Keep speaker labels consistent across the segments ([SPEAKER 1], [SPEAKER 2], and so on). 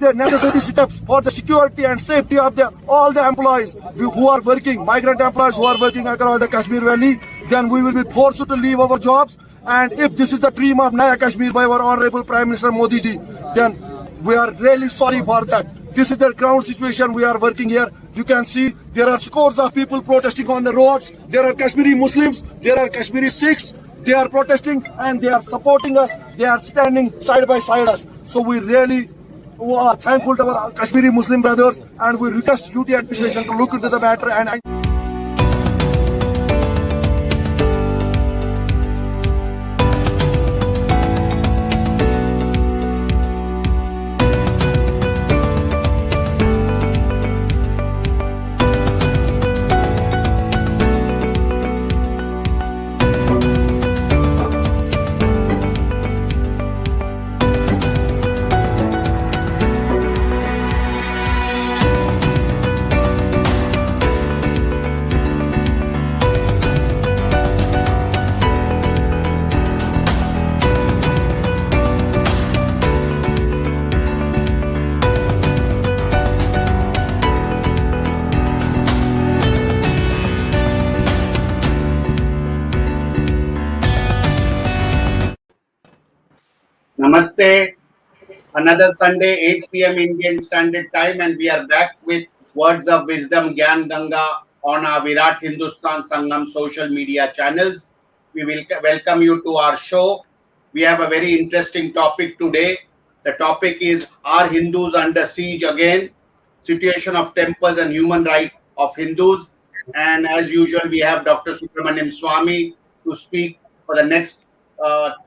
[SPEAKER 1] the necessary steps for the security and safety of all the employees who are working, migrant employees who are working across the Kashmir Valley, then we will be forced to leave our jobs. And if this is the dream of Naya Kashmir by our Honorable Prime Minister Modi ji, then we are really sorry for that. This is the ground situation we are working here. You can see there are scores of people protesting on the roads. There are Kashmiri Muslims, there are Kashmiri Sikhs. They are protesting and they are supporting us. They are standing side by side us. So we really are thankful to our Kashmiri Muslim brothers, and we request UT administration to look into the matter and
[SPEAKER 2] Namaste. Another Sunday, 8 p.m. Indian Standard Time, and we are back with Words of Wisdom, Gyan Ganga on our Virat Hindustan Sangam social media channels. We will welcome you to our show. We have a very interesting topic today. The topic is, are Hindus under siege again? Situation of temples and human rights of Hindus. And as usual, we have Dr. Subramanian Swamy to speak for the next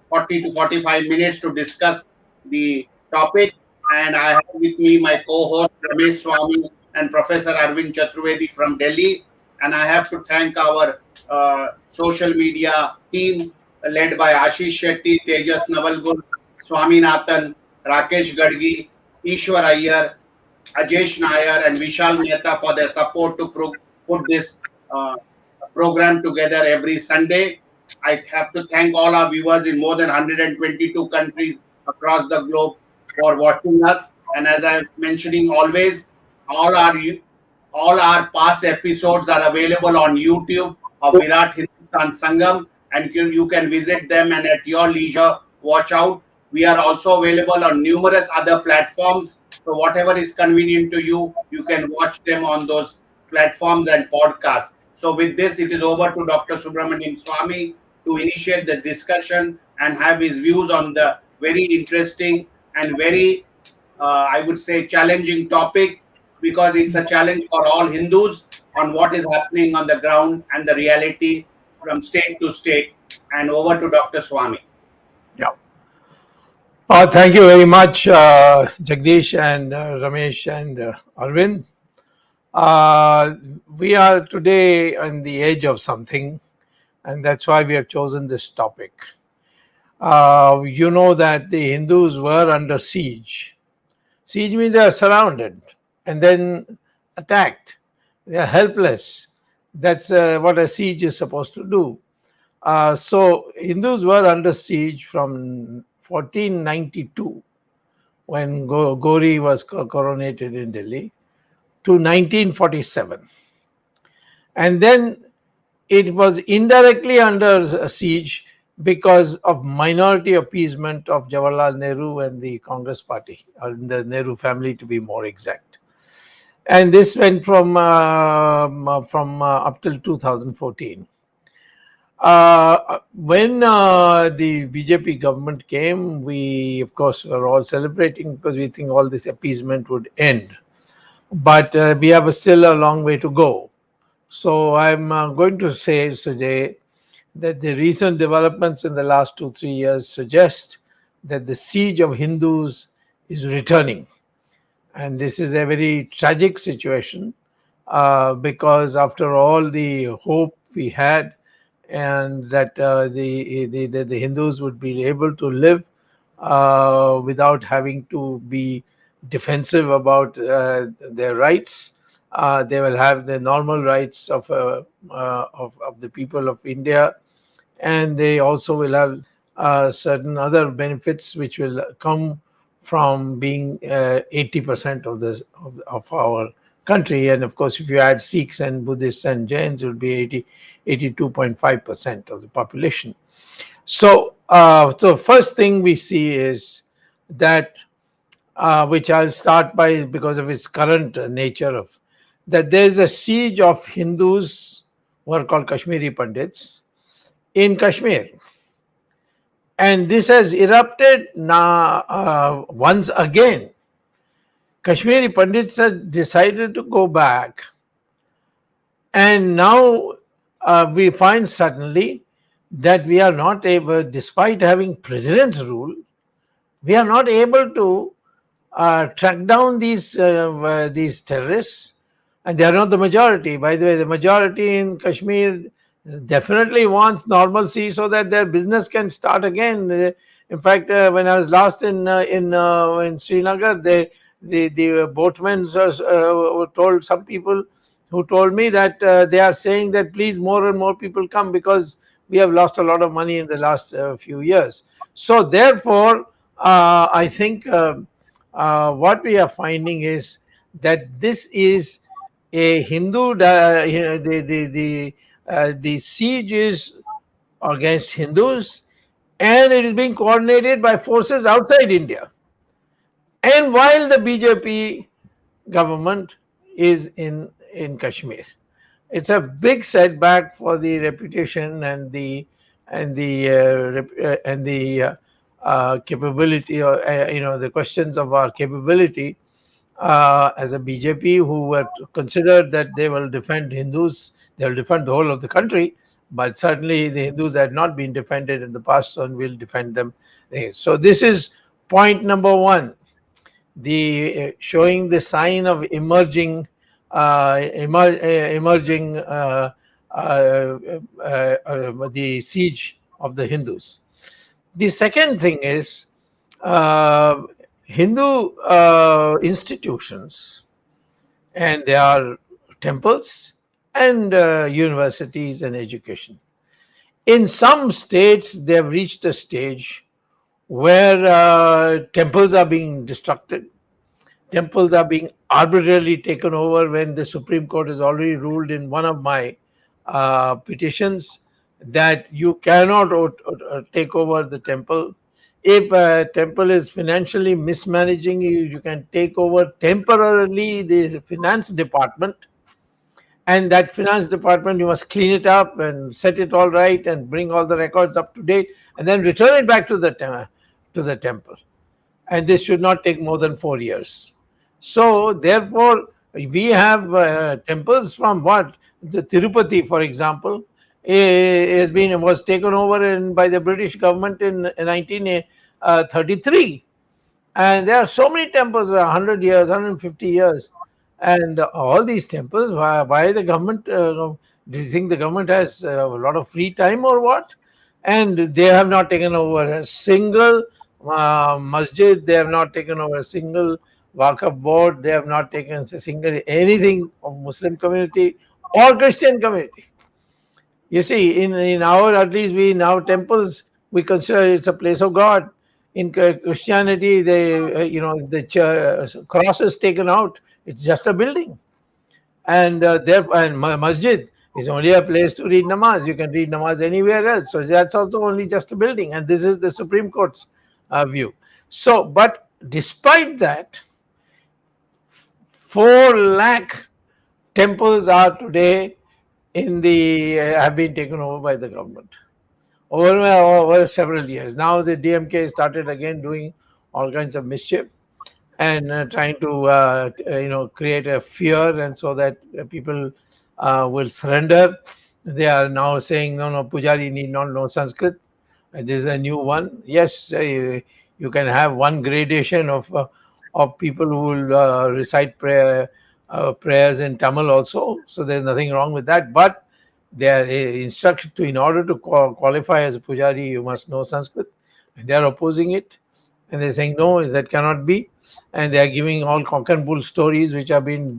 [SPEAKER 2] 40 to 45 minutes to discuss the topic. And I have with me my co-host Ramesh Swamy and Professor Arvind Chaturvedi from Delhi. And I have to thank our social media team led by Ashish Shetty, Tejas Navalgul, Swaminathan, Rakesh Gadgi, Ishwar Iyer, Ajesh Nair, and Vishal Mehta for their support to put this program together every Sunday. I have to thank all our viewers in more than 122 countries across the globe for watching us. And as I'm mentioning always, all our past episodes are available on YouTube of Virat Hindustan Sangam, and you can visit them and at your leisure watch out. We are also available on numerous other platforms. So whatever is convenient to you, you can watch them on those platforms and podcasts. So with this, it is over to Dr. Subramanian Swamy to initiate the discussion and have his views on the very interesting and very, I would say, challenging topic, because it's a challenge for all Hindus on what is happening on the ground and the reality from state to state. And over to Dr. Swamy.
[SPEAKER 3] Yeah. Thank you very much, Jagdish and Ramesh and Arvind. We are today on the edge of something, and that's why we have chosen this topic. You know that the Hindus were under siege. Siege means they are surrounded and then attacked. They are helpless. That's what a siege is supposed to do. So Hindus were under siege from 1492, when Gauri was coronated in Delhi, to 1947. And then it was indirectly under siege because of minority appeasement of Jawaharlal Nehru and the Congress party, or the Nehru family to be more exact. And this went from up till 2014. When the BJP government came, we of course were all celebrating because we think all this appeasement would end. But we have still a long way to go. So I'm going to say today that the recent developments in the last 2-3 years suggest that the siege of Hindus is returning. And this is a very tragic situation because after all the hope we had, and that the Hindus would be able to live without having to be defensive about their rights. They will have the normal rights of the people of India, and they also will have certain other benefits which will come from being 80% of this of our country. And of course, if you add Sikhs and Buddhists and Jains, it will be 82.5% of the population. So, the first thing we see is that, which I'll start by because of its current nature of, that there is a siege of Hindus who are called Kashmiri Pandits in Kashmir. And this has erupted now once again. Kashmiri Pandits have decided to go back, and now we find suddenly that we are not able, despite having president's rule, we are not able to track down these terrorists, and they are not the majority. By the way, the majority in Kashmir definitely wants normalcy so that their business can start again. In fact, when I was last in Srinagar, the boatmen told some people who told me that they are saying that please more and more people come because we have lost a lot of money in the last few years. So therefore, I think what we are finding is that this is a Hindu. The siege is against Hindus, and it is being coordinated by forces outside India. And while the BJP government is in Kashmir, it's a big setback for the reputation and the capability, or the questions of our capability as a BJP, who were considered that they will defend Hindus, they will defend the whole of the country, but certainly the Hindus had not been defended in the past and will defend them. So this is point number one, the showing the sign of emerging the siege of the Hindus. The second thing is Hindu institutions, and they are temples and universities and education. In some states, they have reached a stage where temples are being destructed. Temples are being arbitrarily taken over, when the Supreme Court has already ruled in one of my petitions that you cannot take over the temple. If a temple is financially mismanaging, you can take over temporarily the finance department, and that finance department, you must clean it up and set it all right and bring all the records up to date, and then return it back to the temple. And this should not take more than 4 years. So therefore, we have temples from what? The Tirupati, for example, was taken over by the British government in 1933. And there are so many temples, 100 years, 150 years. And all these temples, why the government, do you think the government has a lot of free time or what? And they have not taken over a single masjid, they have not taken over a single Waqf board, they have not taken a single anything of Muslim community or Christian community. You see, in our, at least we now temples, we consider it's a place of God. In Christianity, the cross is taken out, it's just a building. And masjid is only a place to read namaz. You can read namaz anywhere else. So that's also only just a building. And this is the Supreme Court's view. So, but despite that, 4 lakh temples are today have been taken over by the government over several years. Now the DMK started again doing all kinds of mischief and trying to create a fear, and so that people will surrender. They are now saying no, Pujari need not know Sanskrit. This is a new one. Yes, you can have one gradation of people who will recite prayers in Tamil also. So there's nothing wrong with that. But they are instructed to, in order to qualify as a Pujari, you must know Sanskrit. And they are opposing it. And they're saying, no, that cannot be. And they are giving all cock and bull stories which have been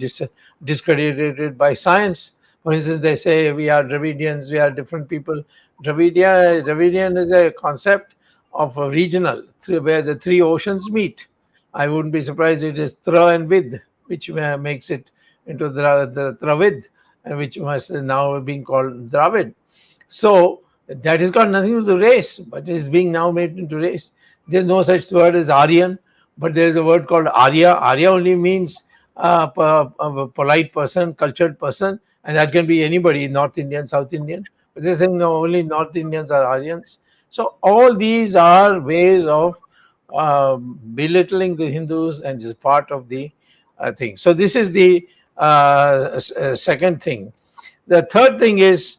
[SPEAKER 3] discredited by science. For instance, they say we are Dravidians, we are different people. Dravidian is a concept of a regional, where the 3 oceans meet. I wouldn't be surprised it is Tra and Vid, which makes it into the Travid, and which must now being called Dravid. So that has got nothing to do with race, but it is being now made into race. There's no such word as Aryan, but there is a word called Arya. Arya only means a polite person, cultured person, and that can be anybody, North Indian, South Indian. But they're saying no, only North Indians are Aryans. So all these are ways of belittling the Hindus, and is part of the thing. So this is the second thing. The third thing is,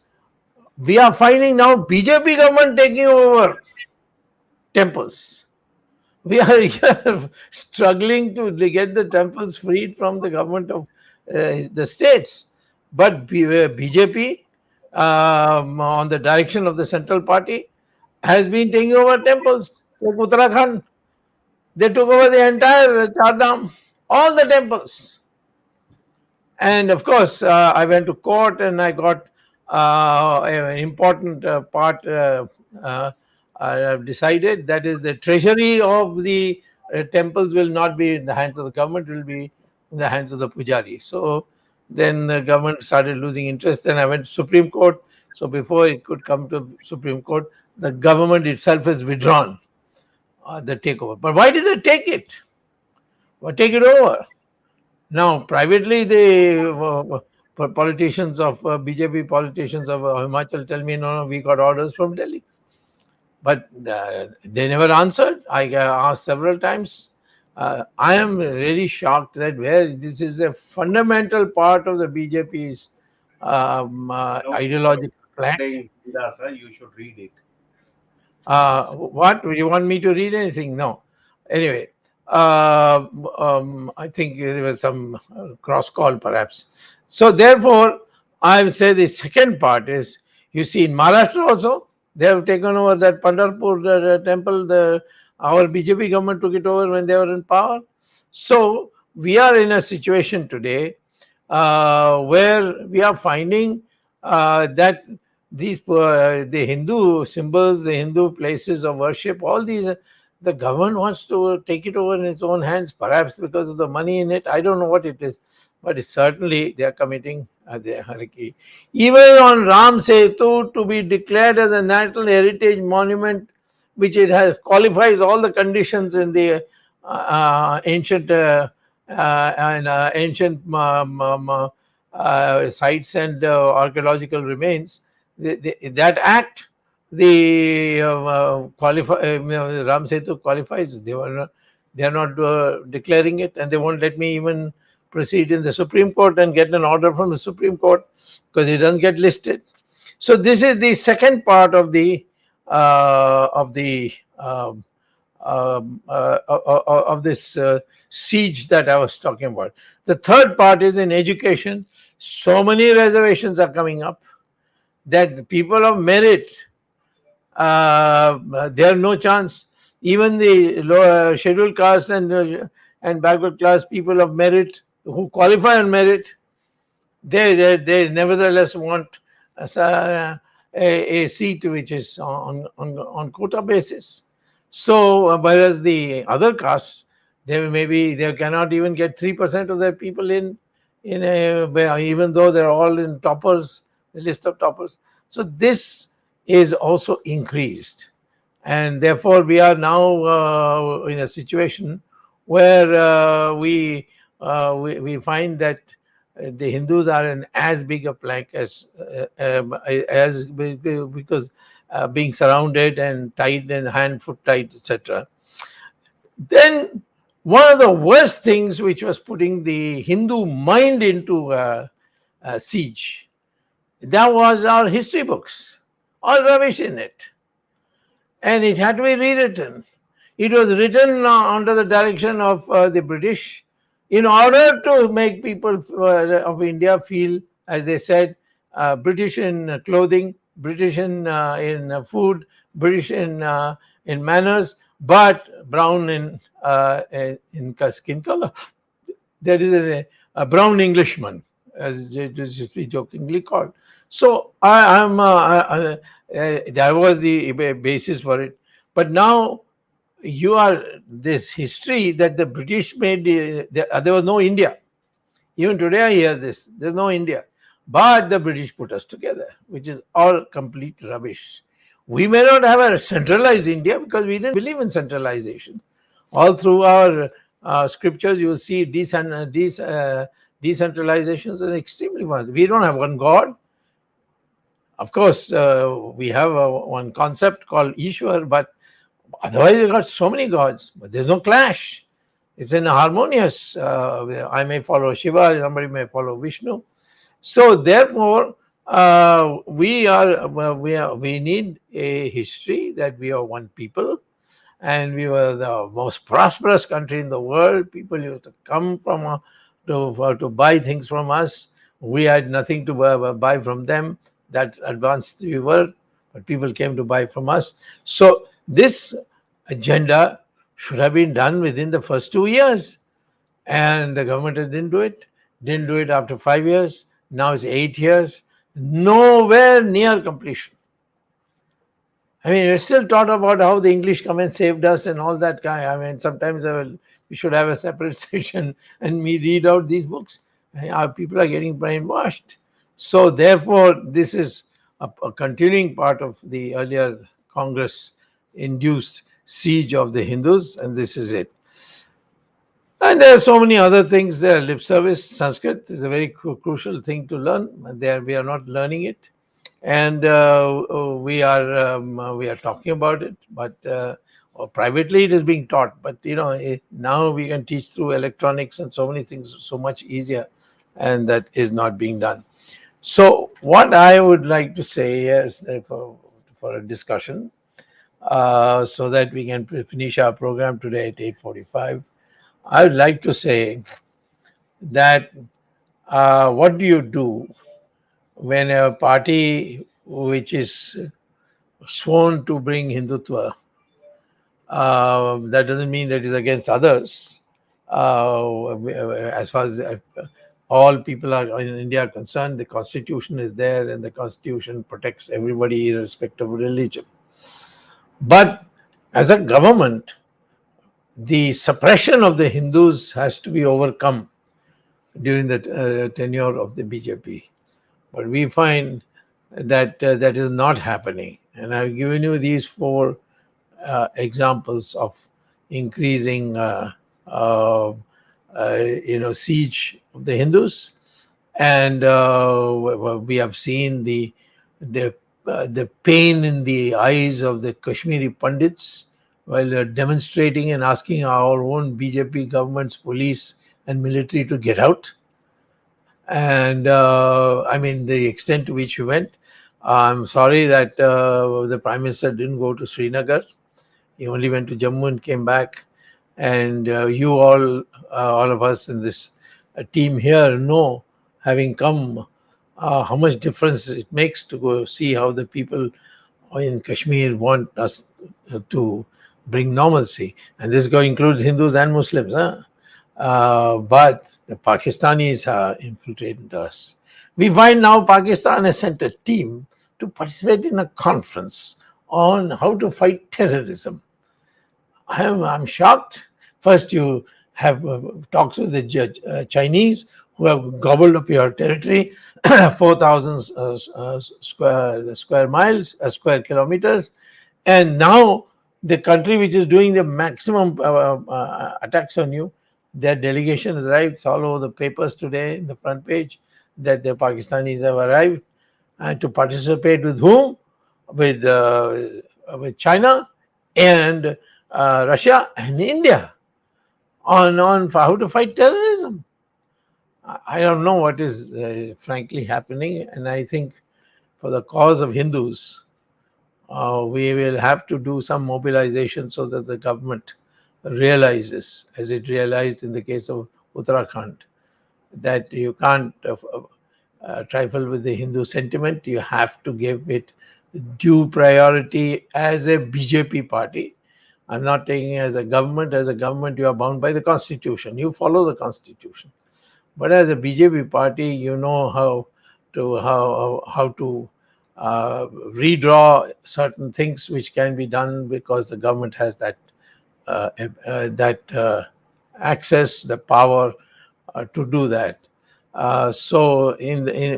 [SPEAKER 3] we are finding now BJP government taking over temples. We are here struggling to get the temples freed from the government of the states. But BJP, on the direction of the central party, has been taking over temples. Like Uttarakhand, they took over the entire Chardham, all the temples. And of course, I went to court and I got an important part decided. That is, the treasury of the temples will not be in the hands of the government, it will be in the hands of the pujari. So then the government started losing interest. Then I went to Supreme Court. So before it could come to Supreme Court, the government itself has withdrawn the takeover. But why did they take it? Why take it over? Now, privately, the politicians of BJP politicians of Himachal tell me, no, we got orders from Delhi. But they never answered. I asked several times. I am really shocked that where this is a fundamental part of the BJP's ideological plan.
[SPEAKER 2] You should read it.
[SPEAKER 3] What? You want me to read anything? No. Anyway, I think there was some cross call perhaps. So therefore, I would say the second part is, you see, in Maharashtra also, they have taken over that Pandharpur temple. Our BJP government took it over when they were in power. So we are in a situation today where we are finding that these the Hindu symbols, the Hindu places of worship, all these, the government wants to take it over in its own hands, perhaps because of the money in it. I don't know what it is, but it's certainly they are committing the haraki. Even on Ram Setu to be declared as a national heritage monument, which it has qualifies all the conditions in the ancient sites and archaeological remains. That act, the Ram Setu qualifies. They are not declaring it, and they won't let me even proceed in the Supreme Court and get an order from the Supreme Court because it doesn't get listed. So this is the second part of this siege that I was talking about. The third part is in education. So many reservations are coming up that people of merit, they have no chance. Even the lower scheduled caste and backward class people of merit who qualify on merit, they nevertheless want a seat which is on quota basis. So whereas the other castes, they cannot even get 3% of their people in even though they're all in toppers, the list of toppers. So this is also increased, and therefore we are now in a situation where we find that the Hindus are in as big a plank as because being surrounded and tied and hand, foot tied, etc. Then one of the worst things which was putting the Hindu mind into siege, that was our history books, all rubbish in it, and it had to be rewritten. It was written under the direction of the British in order to make people of India feel, as they said, British in clothing, British in food, British in manners, but brown in skin color. There is a brown Englishman, as it is jokingly called. So that was the basis for it. But now you are this history that the British made. There was no India. Even today, I hear this. There's no India, but the British put us together, which is all complete rubbish. We may not have a centralized India because we didn't believe in centralization. All through our scriptures, you will see decentralization is an extremely one. We don't have one God. Of course, we have one concept called Ishwar, but otherwise, we've got so many gods, but there's no clash. It's in harmonious. I may follow Shiva, somebody may follow Vishnu. So therefore, we need a history that we are one people, and we were the most prosperous country in the world. People used to come from to buy things from us. We had nothing to buy from them. That advanced we were, but people came to buy from us. So this agenda should have been done within the first 2 years, and the government didn't do it. Didn't do it after 5 years. Now it's 8 years. Nowhere near completion. I mean, we're still taught about how the English come and saved us and all that kind. I mean, sometimes we should have a separate session and me read out these books. And our people are getting brainwashed. So therefore, this is a continuing part of the earlier Congress-induced siege of the Hindus, and this is it. And there are so many other things there. Lip service, Sanskrit is a very crucial thing to learn. We are not learning it, and we are talking about it. But or privately, it is being taught. But now we can teach through electronics and so many things so much easier, and that is not being done. So what I would like to say is for a discussion, so that we can finish our program today at 8:45. I would like to say that what do you do when a party which is sworn to bring Hindutva, that doesn't mean that it's against others. As far as all people are in India are concerned, the constitution is there and the constitution protects everybody irrespective of religion. But as a government, the suppression of the Hindus has to be overcome during the tenure of the BJP. But we find that that is not happening. And I've given you these four examples of increasing siege of the Hindus, and we have seen the pain in the eyes of the Kashmiri Pandits while they're demonstrating and asking our own BJP government's police and military to get out. And I mean, the extent to which we went. I'm sorry that the Prime Minister didn't go to Srinagar. He only went to Jammu and came back. And you all of us in this team here know, having come, how much difference it makes to go see how the people in Kashmir want us to bring normalcy. And this includes Hindus and Muslims. But the Pakistanis are infiltrating us. We find now Pakistan has sent a team to participate in a conference on how to fight terrorism. I'm shocked. First, you have talks with the Chinese, who have gobbled up your territory, 4,000 square kilometers, and now the country which is doing the maximum attacks on you, their delegation has arrived. It's all over the papers today, in the front page, that the Pakistanis have arrived, and to participate with whom? With China and Russia and India on how to fight terrorism. I don't know what is frankly happening, and I think for the cause of Hindus, we will have to do some mobilization so that the government realizes, as it realized in the case of Uttarakhand, that you can't trifle with the Hindu sentiment. You have to give it due priority as a BJP party. I'm not taking it as a government. As a government, you are bound by the constitution. You follow the constitution. But as a BJP party, you know how to redraw certain things which can be done because the government has that access, the power to do that. So,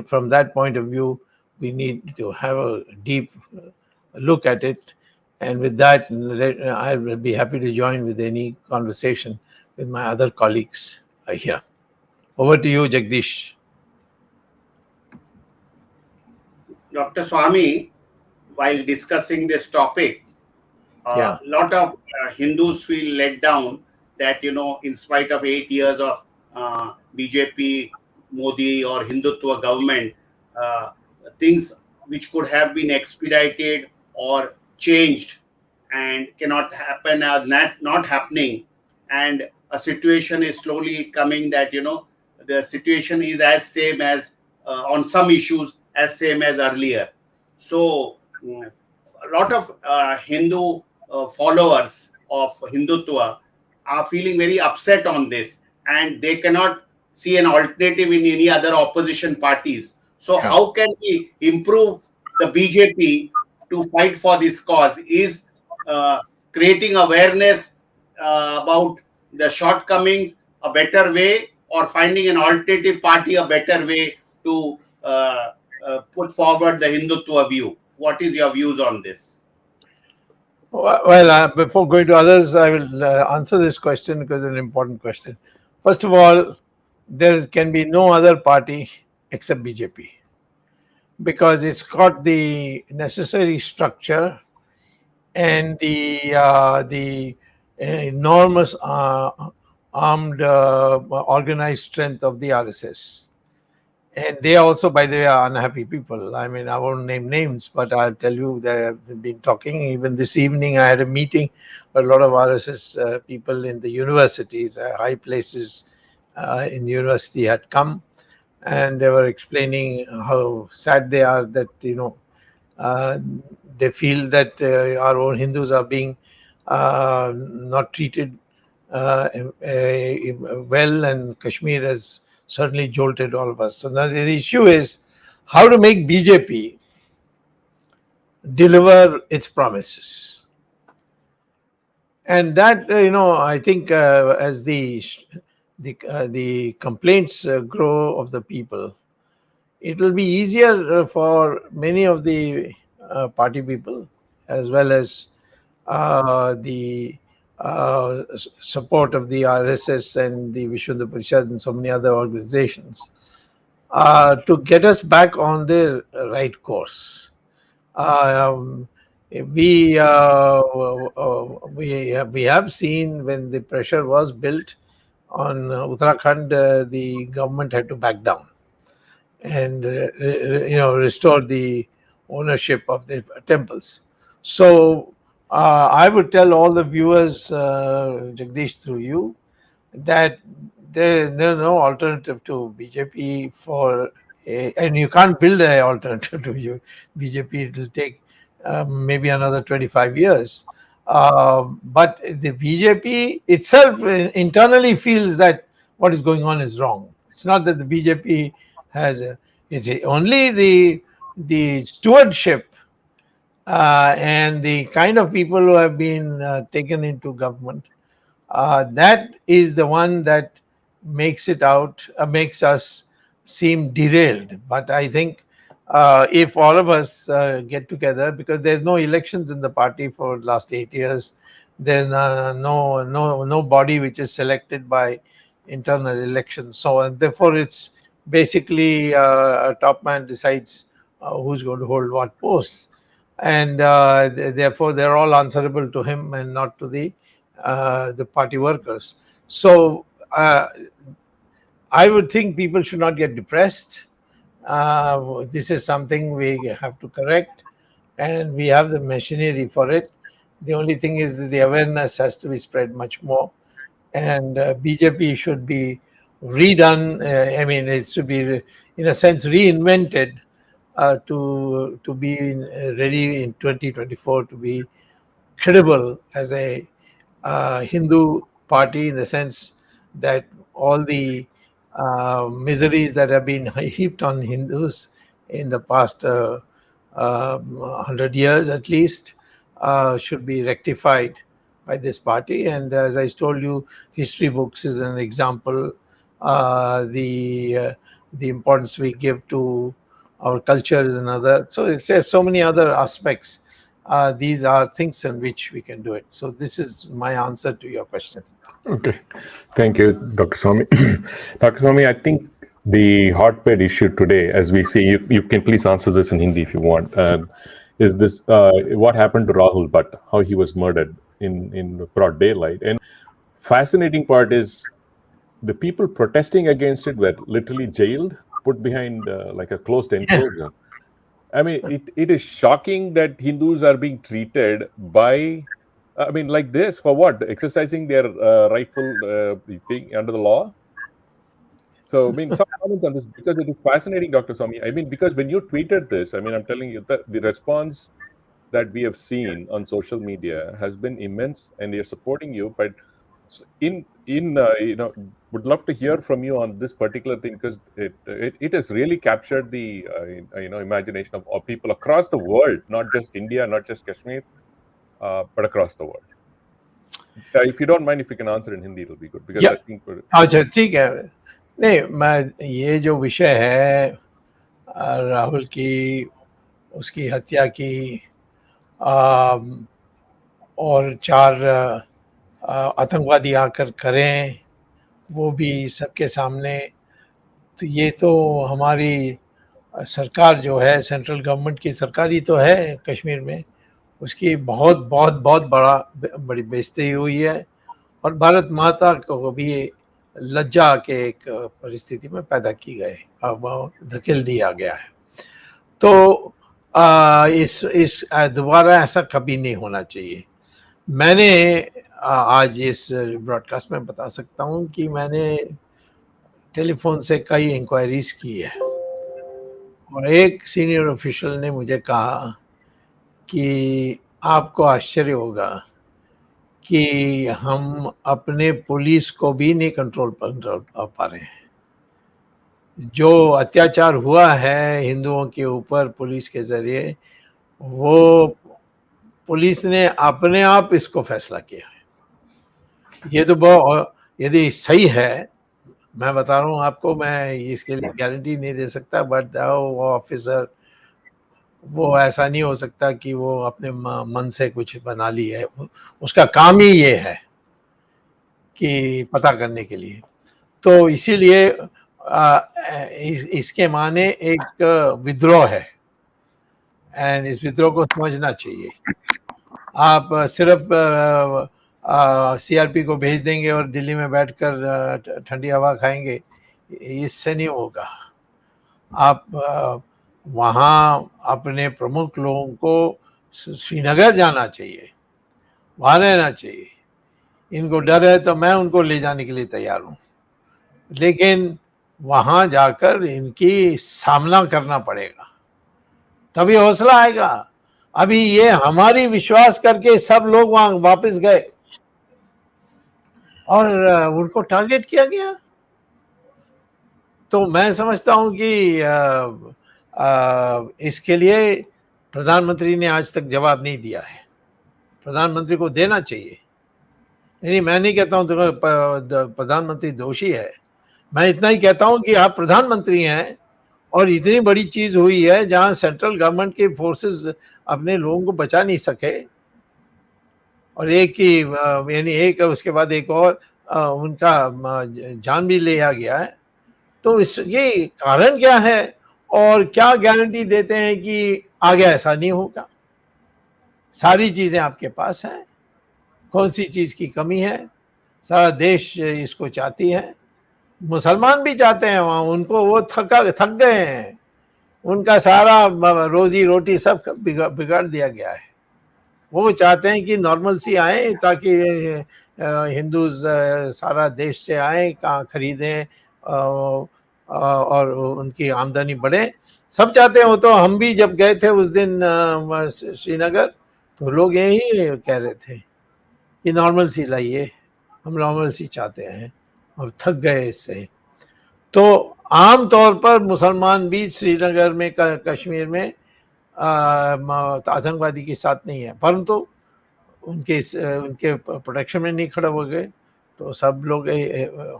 [SPEAKER 3] from that point of view, we need to have a deep look at it. And with that, I will be happy to join with any conversation with my other colleagues here. Over to you, Jagdish.
[SPEAKER 2] Dr. Swamy, while discussing this topic, a lot of Hindus feel let down that, in spite of 8 years of BJP, Modi or Hindutva government, things which could have been expedited or changed and cannot happen are not happening. And a situation is slowly coming that, the situation is as same as, on some issues, as same as earlier. So, a lot of Hindu followers of Hindutva are feeling very upset on this, and they cannot see an alternative in any other opposition parties. So, how can we improve the BJP to fight for this cause? Is creating awareness about the shortcomings a better way, or finding an alternative party a better way to put forward the Hindutva view? What is your views on this?
[SPEAKER 3] Well, before going to others, I will answer this question because it's an important question. First of all, there can be no other party except BJP because it's got the necessary structure and the enormous armed organized strength of the RSS. And they also, by the way, are unhappy people. I mean, I won't name names, but I'll tell you they've been talking. Even this evening, I had a meeting where a lot of RSS people in the universities, high places in university had come, and they were explaining how sad they are that, they feel that our own Hindus are being not treated well, and Kashmir has certainly jolted all of us. So now the issue is how to make BJP deliver its promises. And that, I think as the complaints grow of the people, it will be easier for many of the party people, as well as the support of the RSS and the Vishwa Parishad and so many other organizations, to get us back on the right course. We have seen when the pressure was built on Uttarakhand, the government had to back down and restore the ownership of the temples. So I would tell all the viewers, Jagdish, through you, that there's no alternative to BJP and you can't build an alternative to BJP. It will take maybe another 25 years. But the BJP itself internally feels that what is going on is wrong. It's not that the BJP it's only the stewardship and the kind of people who have been taken into government, that is the one that makes us seem derailed. But I think if all of us get together, because there's no elections in the party for the last 8 years, there's no body which is selected by internal elections. So and therefore it's basically a top man decides who's going to hold what posts, and therefore they're all answerable to him and not to the party workers. So I would think people should not get depressed. This is something we have to correct, and we have the machinery for it. The only thing is that the awareness has to be spread much more, and BJP should be redone. I mean, it should be, in a sense, reinvented to be ready in 2024 to be credible as a Hindu party, in the sense that all the miseries that have been heaped on Hindus in the past 100 years at least should be rectified by this party. And as I told you, history books is an example. The importance we give to our culture is another. So it says so many other aspects. These are things in which we can do it. So this is my answer to your question.
[SPEAKER 4] Okay. Thank you, Dr. Swamy. Dr. Swamy, I think the hotbed issue today, as we see, you can please answer this in Hindi if you want, is this what happened to Rahul Bhatt, how he was murdered in broad daylight. And fascinating part is the people protesting against it were literally jailed, put behind like a closed enclosure. I mean, it is shocking that Hindus are being treated by, I mean, like this for what? Exercising their rightful thing under the law. So, I mean, some comments on this because it is fascinating, Dr. Swamy. I mean, because when you tweeted this, I mean, I'm telling you that the response that we have seen on social media has been immense, and they're supporting you. But would love to hear from you on this particular thing because it has really captured the imagination of people across the world, not just India, not just Kashmir, but across the world. If you don't mind, if you can answer in Hindi, it'll be good because I think.
[SPEAKER 3] अच्छा ठीक है. नहीं, मैं ये जो विषय है राहुल की उसकी हत्या की और 4 आतंकवादी आकर करें वो भी सबके सामने, तो ये तो हमारी सरकार जो है सेंट्रल गवर्नमेंट की सरकार ही तो है कश्मीर में, उसकी बहुत बहुत बहुत बड़ी बेइज्जती हुई है और भारत माता को भी लज्जा के एक परिस्थिति में पैदा की गए, अब धकेल दिया गया है. तो इस दोबारा ऐसा कभी नहीं होना चाहिए. मैंने आज इस ब्रॉडकास्ट में बता सकता हूँ कि मैंने टेलीफोन से कई इंक्वायरीज की है और एक सीनियर ऑफिशियल ने मुझे कहा कि आपको आश्चर्य होगा कि हम अपने पुलिस को भी नहीं कंट्रोल पा रहे हैं. जो अत्याचार हुआ है हिंदुओं के ऊपर पुलिस के जरिए, वो पुलिस ने अपने आप इसको फैसला किया है. ये तो बहुत, यदि सही है, मैं बता रहा हूँ आपको, मैं इसके लिए गारंटी नहीं दे सकता, बट वो ऑफिसर, वो ऐसा नहीं हो सकता कि वो अपने मन से कुछ बना ली है. उसका काम ही ये है कि पता करने के लिए. तो इसीलिए इसके माने एक विद्रोह है एंड इस विद्रोह को समझना चाहिए. आप सिर्फ सीआरपी को भेज देंगे और दिल्ली में बैठकर ठंडी हवा खाएंगे, इससे नहीं होगा. आप वहाँ अपने प्रमुख लोगों को श्रीनगर जाना चाहिए, वहाँ रहना चाहिए. इनको डर है तो मैं उनको ले जाने के लिए तैयार हूँ, लेकिन वहाँ जाकर इनकी सामना करना पड़ेगा, तभी हौसला आएगा. अभी ये हमारी विश्वास करके सब लोग वहाँ वापस गए और उनको टारगेट किया गया. तो मैं समझता हूँ कि इसके लिए प्रधानमंत्री ने आज तक जवाब नहीं दिया है. प्रधानमंत्री को देना चाहिए. नहीं, मैं नहीं कहता हूँ प्रधानमंत्री दोषी है, मैं इतना ही कहता हूँ कि आप प्रधानमंत्री हैं और इतनी बड़ी चीज हुई है जहां सेंट्रल गवर्नमेंट के फोर्सेस अपने लोगों को बचा नहीं सके और एक की यानी एक उसके बाद एक और उनका जान भी लिया गया है. तो ये कारण क्या है और क्या गारंटी देते हैं कि आगे ऐसा नहीं होगा? सारी चीजें आपके पास हैं, कौन सी चीज की कमी है? सारा देश इसको चाहती है, मुसलमान भी चाहते हैं वहाँ, उनको वो थक गए हैं, उनका सारा रोजी रोटी सब बिगाड़ दिया गया है. वो चाहते हैं कि नॉर्मल सी आए ताकि हिंदू सारा देश से आए, कहाँ खरीदें और उनकी आमदनी बढ़े. सब चाहते हैं वो. तो हम भी जब गए थे उस दिन श्रीनगर, तो लोग यही कह रहे थे कि नॉर्मल सी लाइए, हम नॉर्मल सी चाहते हैं, अब थक गए इससे. तो आम तौर पर मुसलमान भी श्रीनगर में कश्मीर में आतंकवादी के साथ नहीं है, परंतु उनके प्रोटेक्शन में नहीं खड़े हो गए तो सब लोग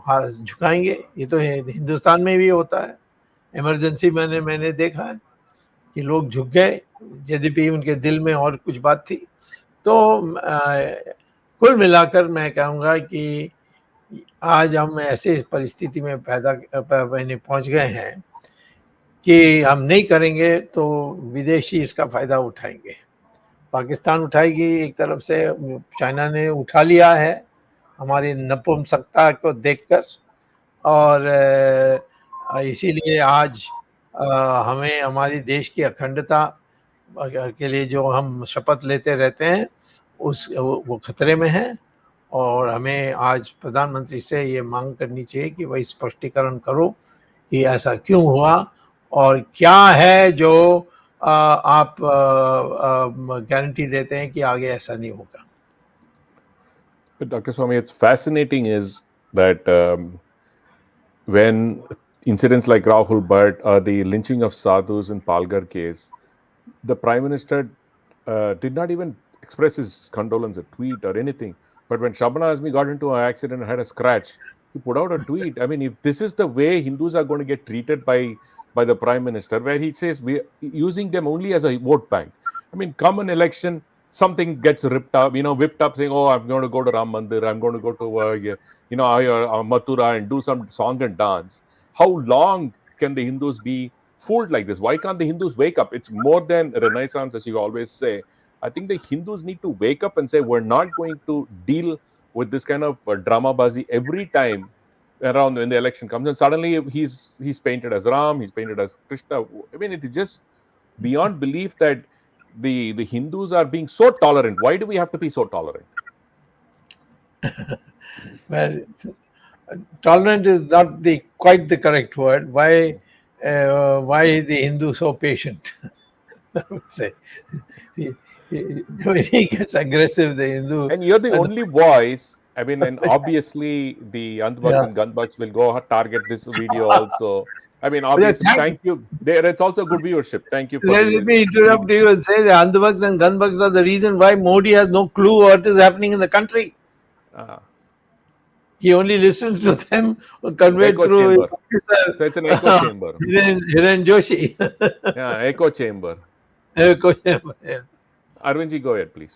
[SPEAKER 3] हाथ झुकाएंगे। ये तो हिंदुस्तान में भी होता है, इमरजेंसी मैंने देखा है कि लोग झुक गए यद्यपि उनके दिल में और कुछ बात थी। तो कुल मिलाकर मैं कहूँगा कि आज हम ऐसे परिस्थिति में पहुंच गए हैं कि हम नहीं करेंगे तो विदेशी इसका फायदा उठाएंगे। पाकिस्तान उठाएगी एक तरफ से, चाइना ने उठा लिया है हमारी नपुंसकता को देखकर, और इसीलिए आज हमें हमारी देश की अखंडता के लिए जो हम शपथ लेते रहते हैं वो खतरे में है। और हमें आज प्रधानमंत्री से ये मांग करनी चाहिए कि वही स्पष्टीकरण करो कि ऐसा क्यों हुआ और क्या है जो आप गारंटी देते हैं कि आगे ऐसा नहीं होगा।
[SPEAKER 4] But Dr. Swamy, it's fascinating is that when incidents like Rahul Bhatt or the lynching of sadhus in Palghar case, the Prime Minister did not even express his condolence, a tweet or anything. But when Shabana Azmi got into an accident and had a scratch, he put out a tweet. I mean, if this is the way Hindus are going to get treated by the Prime Minister, where he says we are using them only as a vote bank. I mean, come an election, something gets ripped up, whipped up, saying, "Oh, I'm going to go to Ram Mandir, I'm going to go to Mathura and do some song and dance." How long can the Hindus be fooled like this? Why can't the Hindus wake up? It's more than Renaissance, as you always say. I think the Hindus need to wake up and say, we're not going to deal with this kind of drama-bazi every time around when the election comes. And suddenly he's painted as Ram, he's painted as Krishna. I mean, it is just beyond belief that the Hindus are being so tolerant. Why do we have to be so tolerant?
[SPEAKER 3] Well, tolerant is not quite the correct word. Why is the Hindu so patient? I would say. When he gets aggressive, the Hindu.
[SPEAKER 4] And you're the only voice. I mean, and obviously the Andhbugs and Gunbugs will go target this video also. I mean, obviously, thank you. It's also good viewership. Thank you for
[SPEAKER 3] Let me interrupt you and say the Andhbugs and Gunbugs are the reason why Modi has no clue what is happening in the country. He only listens to them conveyed through his officer.
[SPEAKER 4] So it's an echo chamber.
[SPEAKER 3] Hiren Joshi.
[SPEAKER 4] Yeah, echo chamber.
[SPEAKER 3] Echo chamber, yeah.
[SPEAKER 4] Arvind ji, go ahead, please.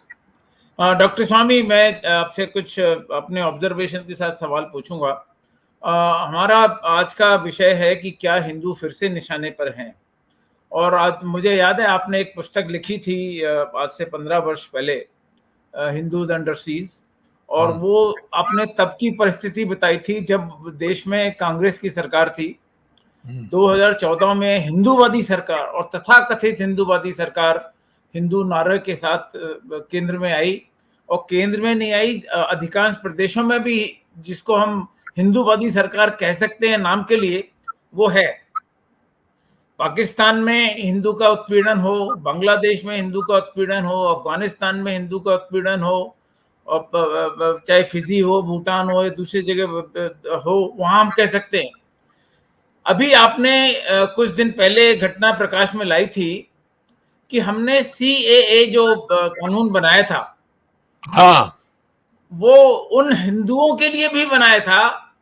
[SPEAKER 5] Doctor Swamy, मैं आपसे कुछ अपने observation के साथ सवाल पूछूंगा। हमारा आज का विषय है कि क्या हिंदू फिर से निशाने पर हैं। और आज मुझे याद है आपने एक पुस्तक लिखी थी आज से 15 वर्ष पहले, हिंदूज अंडर सीज, और वो आपने तब की परिस्थिति बताई थी जब देश में कांग्रेस की सरकार थी। 2014 में हिंदूवादी सरकार और तथाकथित हिंदूवादी सरकार हिंदू नारे के साथ केंद्र में आई, और केंद्र में नहीं आई, अधिकांश प्रदेशों में भी जिसको हम हिंदूवादी सरकार कह सकते हैं नाम के लिए, वो है। पाकिस्तान में हिंदू का उत्पीड़न हो, बांग्लादेश में हिंदू का उत्पीड़न हो, अफगानिस्तान में हिंदू का उत्पीड़न हो, और चाहे फिजी हो, भूटान हो या दूसरी जगह हो, वहां हम कह सकते हैं। अभी आपने कुछ दिन पहले घटना प्रकाश में लाई थी कि हमने CAA जो कानून बनाया था, वो उन हिंदुओं के लिए भी बनाया था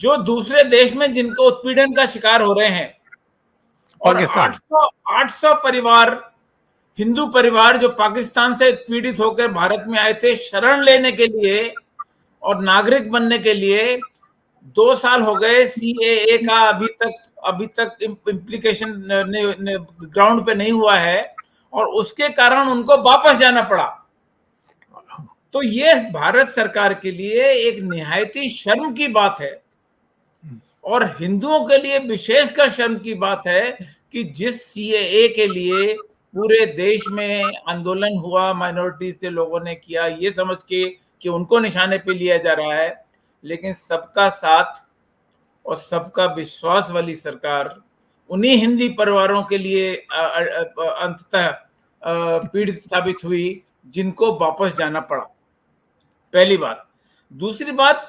[SPEAKER 5] जो दूसरे देश में जिनको उत्पीड़न का शिकार हो रहे हैं। और 800 परिवार, हिंदू परिवार जो पाकिस्तान से पीड़ित होकर भारत में आए थे शरण लेने के लिए और नागरिक बनने के लिए, 2 साल हो गए, CAA का अभी तक इम्प्लीकेशन ग्राउंड पे नहीं हुआ है, और उसके कारण उनको वापस जाना पड़ा। तो ये भारत सरकार के लिए एक निहायती शर्म की बात है, और हिंदुओं के लिए विशेषकर शर्म की बात है कि जिस CAA के लिए पूरे देश में आंदोलन हुआ, माइनॉरिटीज के लोगों ने किया ये समझ के कि उनको निशाने पे लिया जा रहा है, लेकिन सबका साथ और सबका विश्वास वाली सरकार उन्हीं हिंदी परिवारों के लिए अंततः पीड़ित साबित हुई जिनको वापस जाना पड़ा। पहली बात। दूसरी बात,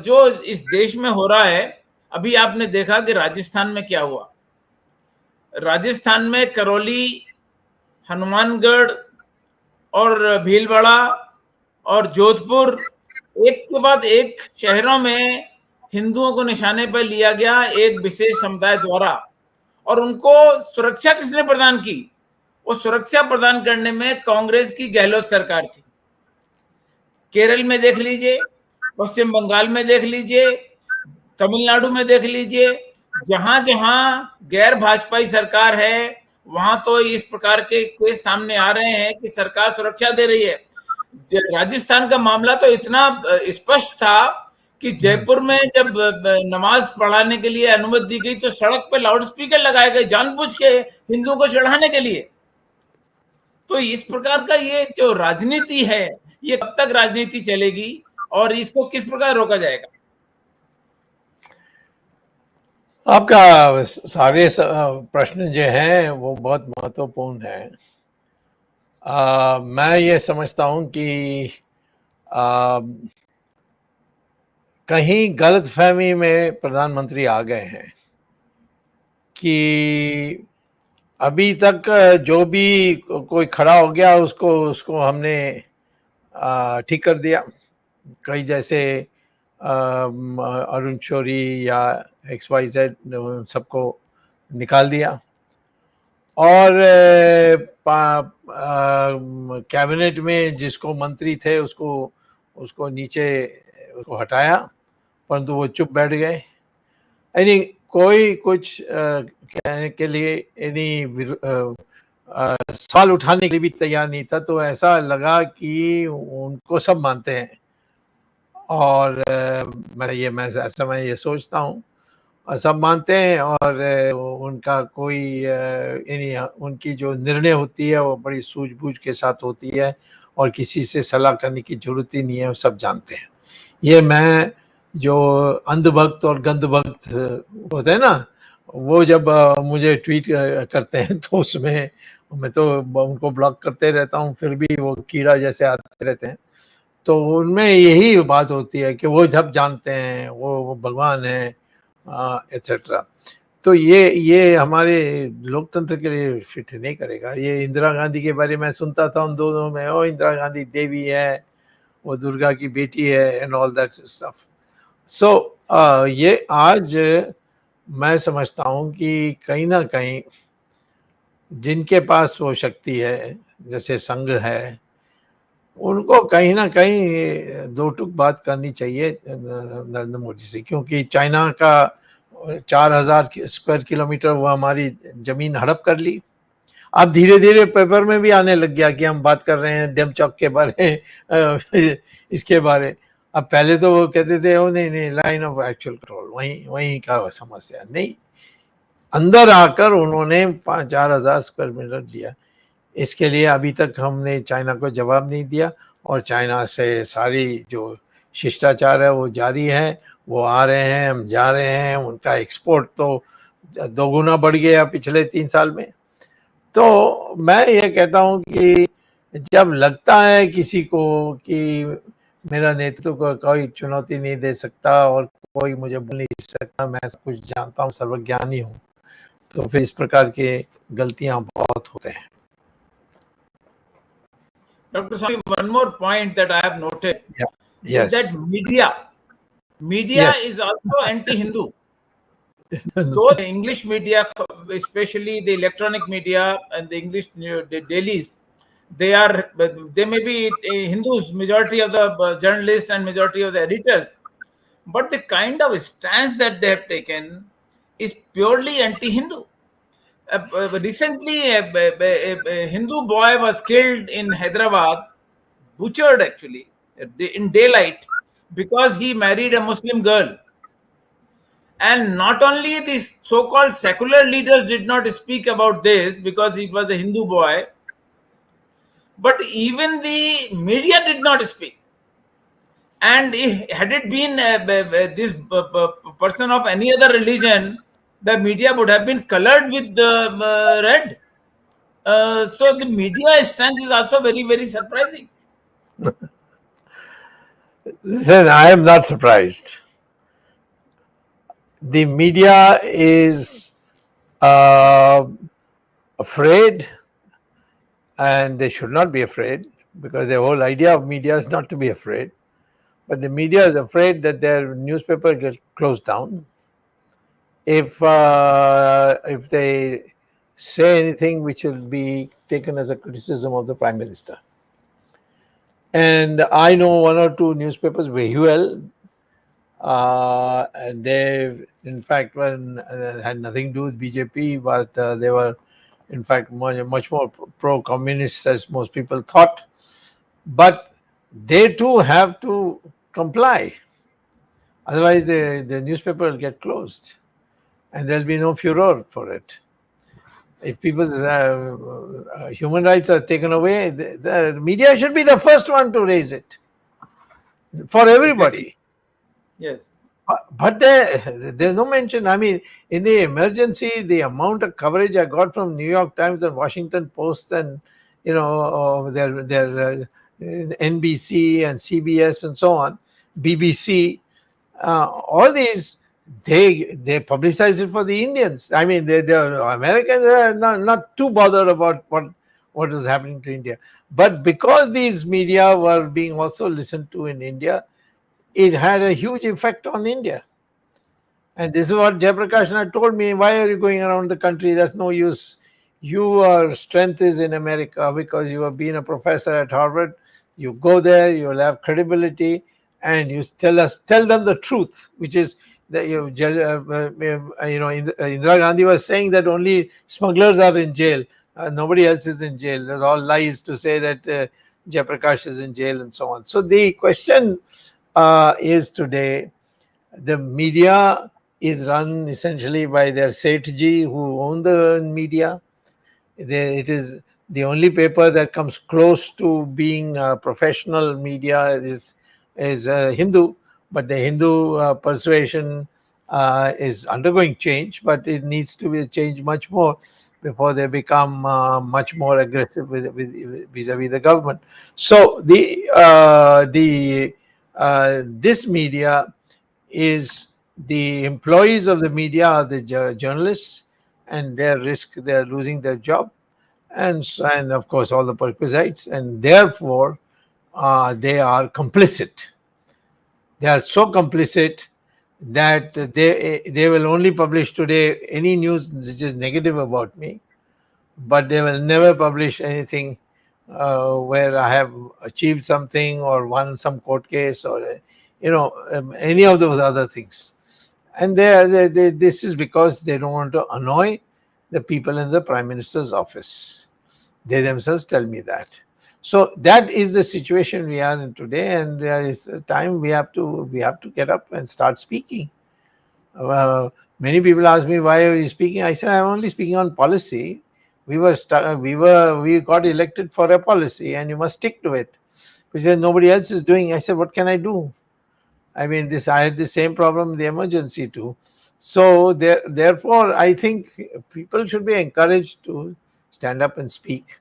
[SPEAKER 5] जो इस देश में हो रहा है, अभी आपने देखा कि राजस्थान में क्या हुआ। राजस्थान में करौली, हनुमानगढ़ और भीलवाड़ा और जोधपुर, एक के बाद एक शहरों में हिंदुओं को निशाने पर लिया गया एक विशेष समुदाय द्वारा, और उनको सुरक्षा किसने प्रदान की? वो सुरक्षा प्रदान करने में कांग्रेस की गहलोत सरकार थी। केरल में देख लीजिए, पश्चिम बंगाल में देख लीजिए, तमिलनाडु में देख लीजिए, जहां जहां गैर भाजपाई सरकार है वहां तो इस प्रकार के केस सामने आ रहे हैं कि सरकार सुरक्षा दे रही है। राजस्थान का मामला तो इतना स्पष्ट था कि जयपुर में जब नमाज पढ़ाने के लिए अनुमति दी गई तो सड़क पे लाउड स्पीकर लगाए गए जानबूझ के हिंदुओं को चिढ़ाने के लिए। तो इस प्रकार का ये जो राजनीति है, ये कब तक राजनीति चलेगी और इसको किस प्रकार रोका जाएगा?
[SPEAKER 3] आपका सारे प्रश्न जो हैं वो बहुत महत्वपूर्ण है। मैं ये समझता हूँ कि कहीं गलतफहमी में प्रधानमंत्री आ गए हैं कि अभी तक जो भी कोई खड़ा हो गया उसको हमने ठीक कर दिया। कई जैसे अरुण शौरी या XYZ सबको निकाल दिया, और कैबिनेट में जिसको मंत्री थे उसको नीचे उसको हटाया, परंतु वो चुप बैठ गए। यानी कोई कुछ कहने के लिए सवाल उठाने के लिए भी तैयार नहीं था। तो ऐसा लगा कि उनको सब मानते हैं, और मैं ये सोचता हूँ सब मानते हैं, और उनका कोई उनकी जो निर्णय होती है वो बड़ी सूझबूझ के साथ होती है, और किसी से सलाह करने की जरूरत ही नहीं है, वो सब जानते हैं। ये मैं जो अंधभक्त और गंधभक्त होते हैं ना, वो जब मुझे ट्वीट करते हैं तो उसमें मैं तो उनको ब्लॉक करते रहता हूँ, फिर भी वो कीड़ा जैसे आते रहते हैं। तो उनमें यही बात होती है कि वो जब जानते हैं वो भगवान है, एटसेट्रा। तो ये हमारे लोकतंत्र के लिए फिट नहीं करेगा। ये इंदिरा गांधी के बारे में सुनता था उन दोनों में, ओ इंदिरा गांधी देवी है, वो दुर्गा की बेटी है, एंड ऑल दैट स्टफ। सो ये आज मैं समझता हूँ कि कहीं ना कहीं जिनके पास वो शक्ति है, जैसे संघ है, उनको कहीं ना कहीं दो टूक बात करनी चाहिए नरेंद्र मोदी से, क्योंकि चाइना का 4000 स्क्वायर किलोमीटर वो हमारी जमीन हड़प कर ली। अब धीरे धीरे पेपर में भी आने लग गया कि हम बात कर रहे हैं डेम चौक के बारे इसके बारे। अब पहले तो वो कहते थे ओ नहीं लाइन ऑफ एक्चुअल कंट्रोल वहीं का समस्या नहीं, अंदर आकर उन्होंने 4000 स्क्वायर मीटर दिया। इसके लिए अभी तक हमने चाइना को जवाब नहीं दिया, और चाइना से सारी जो शिष्टाचार है वो जारी है। वो आ रहे हैं, हम जा रहे हैं, उनका एक्सपोर्ट तो 2 गुना बढ़ गया पिछले 3 साल में। तो मैं ये कहता हूँ कि जब लगता है किसी को कि मेरा नेतृत्व को कोई चुनौती नहीं दे सकता और कोई मुझे बोल नहीं सकता, मैं सब कुछ जानता हूँ, सर्वज्ञानी हूँ, तो फिर इस प्रकार के गलतियां बहुत होते हैं।
[SPEAKER 5] Dr. Swamy, one more point that I have noted
[SPEAKER 3] Yes.
[SPEAKER 5] is that media
[SPEAKER 3] Yes.
[SPEAKER 5] is also anti-Hindu. Though the English media, especially the electronic media and the English dailies, they may be Hindus, majority of the journalists and majority of the editors, but the kind of stance that they have taken is purely anti-Hindu. Recently, a Hindu boy was killed in Hyderabad, butchered actually in daylight, because he married a Muslim girl. And not only the so-called secular leaders did not speak about this because it was a Hindu boy, but even the media did not speak. And had it been this person of any other religion, the media would have been colored with the red. So the media stance is also very, very surprising.
[SPEAKER 3] Listen, I am not surprised. The media is afraid, and they should not be afraid, because the whole idea of media is not to be afraid. But the media is afraid that their newspaper gets closed down if they say anything which will be taken as a criticism of the Prime Minister. And I know one or two newspapers very well. And they, in fact, had nothing to do with BJP, but they were, in fact, much more pro-communist as most people thought. But they too have to comply. Otherwise, the newspaper will get closed, and there'll be no furor for it. If people's human rights are taken away, the media should be the first one to raise it for everybody.
[SPEAKER 5] Exactly. Yes.
[SPEAKER 3] But there's no mention. I mean, in the emergency, the amount of coverage I got from New York Times and Washington Post and, their NBC and CBS and so on, BBC, all these, they publicize it for the Indians. I mean, the Americans are not too bothered about what is happening to India. But because these media were being also listened to in India, it had a huge effect on India. And this is what Jayaprakash had told me. Why are you going around the country? That's no use. Your strength is in America because you have been a professor at Harvard. You go there, you will have credibility, and you tell them the truth, which is that Indira Gandhi was saying that only smugglers are in jail. Nobody else is in jail. There's all lies to say that Jayaprakash is in jail and so on. So the question is today, the media is run essentially by their Sethji who own the media. It is the only paper that comes close to being professional media is Hindu, but the Hindu persuasion is undergoing change, but it needs to be changed much more before they become much more aggressive vis-a-vis the government. So this media is the employees of the media are the journalists, and they're losing their job, and of course all the perquisites, and therefore they are complicit. They are so complicit that they will only publish today any news which is negative about me, but they will never publish anything where I have achieved something or won some court case or any of those other things. And this is because they don't want to annoy the people in the Prime Minister's office. They themselves tell me that. So that is the situation we are in today, and there is a time we have to get up and start speaking. Many people ask me, why are you speaking? I said, I'm only speaking on policy. We got elected for a policy, and you must stick to it. Which nobody else is doing. I said, what can I do? I mean, I had the same problem in the emergency too. So therefore, I think people should be encouraged to stand up and speak.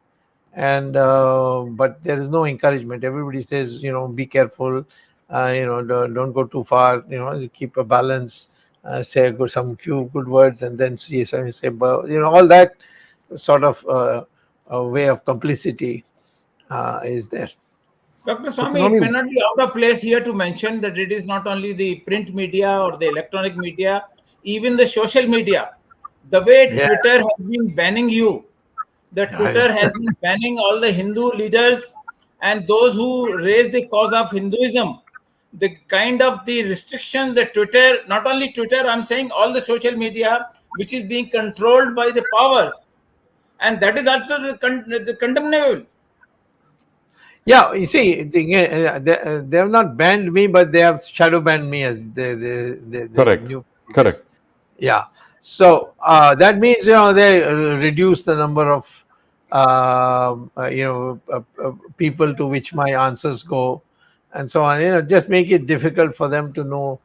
[SPEAKER 3] And but there is no encouragement. Everybody says, be careful, don't go too far, keep a balance, say some few good words, and then say all that sort of a way of complicity is there.
[SPEAKER 5] Dr. Swamy, it may not be out of place here to mention that it is not only the print media or the electronic media, even the social media. The way Twitter has been banning you, Twitter has been banning all the Hindu leaders and those who raise the cause of Hinduism. The kind of the restriction that Twitter, not only Twitter, I'm saying all the social media, which is being controlled by the powers. And that is also the condemnable.
[SPEAKER 3] Yeah, you see, they have not banned me, but they have shadow banned me as the
[SPEAKER 4] correct. Correct.
[SPEAKER 3] Yeah. So that means they reduce the number of people to which my answers go, and so on. Just make it difficult for them to know